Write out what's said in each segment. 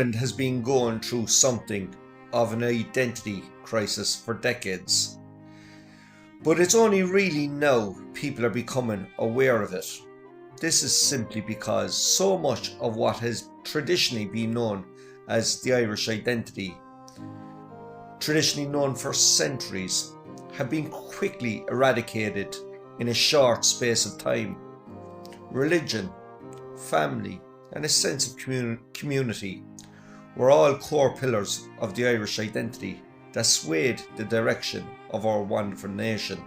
Ireland has been going through something of an identity crisis for decades. But it's only really now people are becoming aware of it. This is simply because so much of what has traditionally been known as the Irish identity, traditionally known for centuries, have been quickly eradicated in a short space of time. Religion, family, and a sense of community were all core pillars of the Irish identity that swayed the direction of our wonderful nation.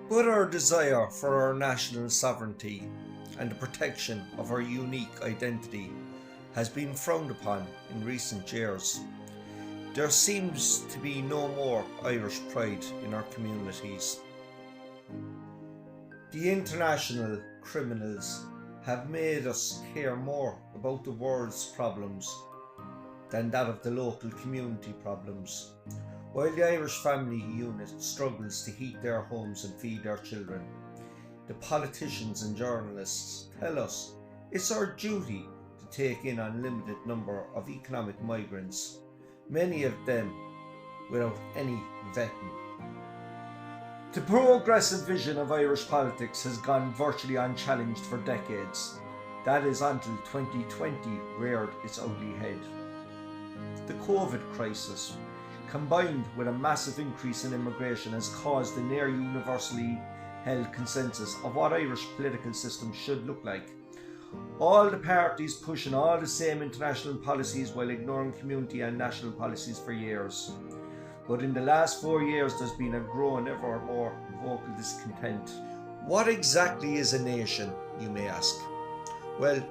But our desire for our national sovereignty and the protection of our unique identity has been frowned upon in recent years. There seems to be no more Irish pride in our communities. The international criminals have made us care more about the world's problems than that of the local community problems, while the Irish family unit struggles to heat their homes and feed their children. The politicians and journalists tell us it's our duty to take in an unlimited number of economic migrants, many of them without any vetting. The progressive vision of Irish politics has gone virtually unchallenged for decades. That is until 2020 reared its ugly head. The COVID crisis, combined with a massive increase in immigration, has caused a near universally held consensus of what Irish political system should look like. All the parties pushing all the same international policies while ignoring community and national policies for years. But in the last 4 years there's been a growing ever more vocal discontent. What exactly is a nation, you may ask? Well,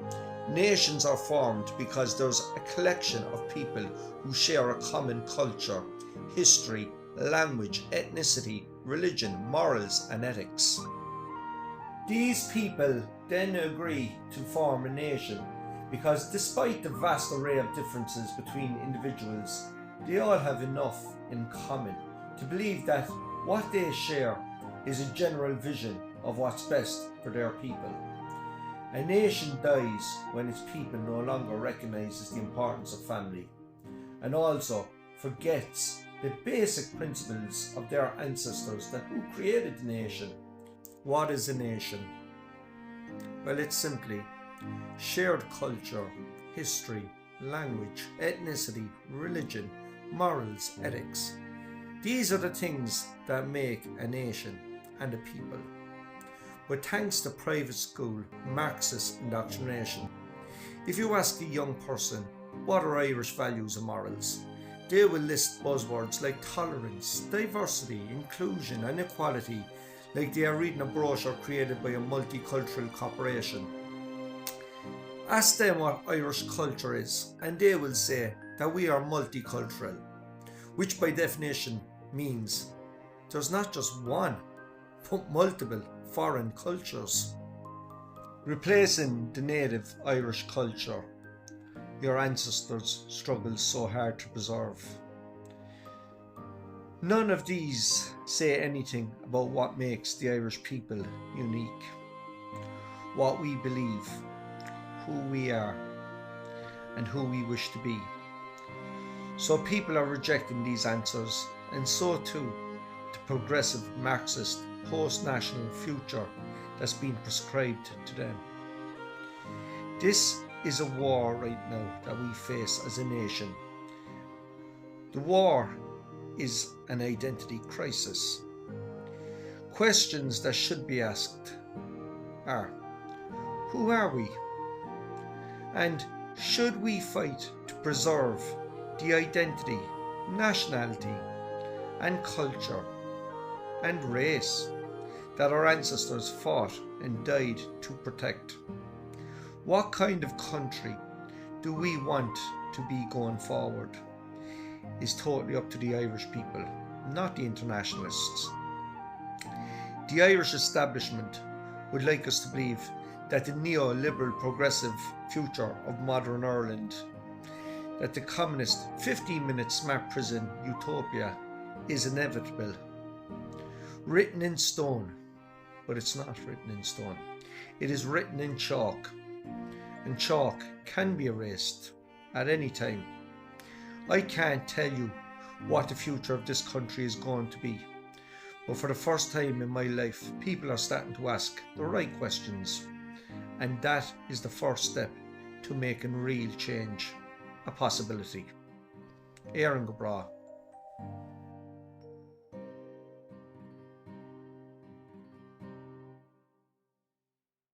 nations are formed because there's a collection of people who share a common culture, history, language, ethnicity, religion, morals and ethics. These people then agree to form a nation because despite the vast array of differences between individuals, they all have enough in common to believe that what they share is a general vision of what's best for their people. A nation dies when its people no longer recognises the importance of family and also forgets the basic principles of their ancestors that who created the nation. What is a nation? Well, it's simply shared culture, history, language, ethnicity, religion, morals, ethics. These are the things that make a nation and a people. But thanks to private school Marxist indoctrination, if you ask a young person what are Irish values and morals, they will list buzzwords like tolerance, diversity, inclusion and equality, like they are reading a brochure created by a multicultural corporation. Ask them what Irish culture is and they will say that we are multicultural, which by definition means there's not just one, but multiple foreign cultures. Replacing the native Irish culture your ancestors struggled so hard to preserve. None of these say anything about what makes the Irish people unique, what we believe, who we are, and who we wish to be. So people are rejecting these answers, and so too the progressive Marxist post-national future that's been prescribed to them. This is a war right now that we face as a nation. The war is an identity crisis. Questions that should be asked are, who are we? And should we fight to preserve the identity, nationality and culture and race that our ancestors fought and died to protect? What kind of country do we want to be going forward? Is totally up to the Irish people, not the internationalists. The Irish establishment would like us to believe that the neoliberal progressive future of modern Ireland, that the communist 15-minute smart prison utopia is inevitable, written in stone, but it's not written in stone. It is written in chalk, and chalk can be erased at any time. I can't tell you what the future of this country is going to be, but for the first time in my life, people are starting to ask the right questions, and that is the first step to making real change a possibility. Éire go bragh.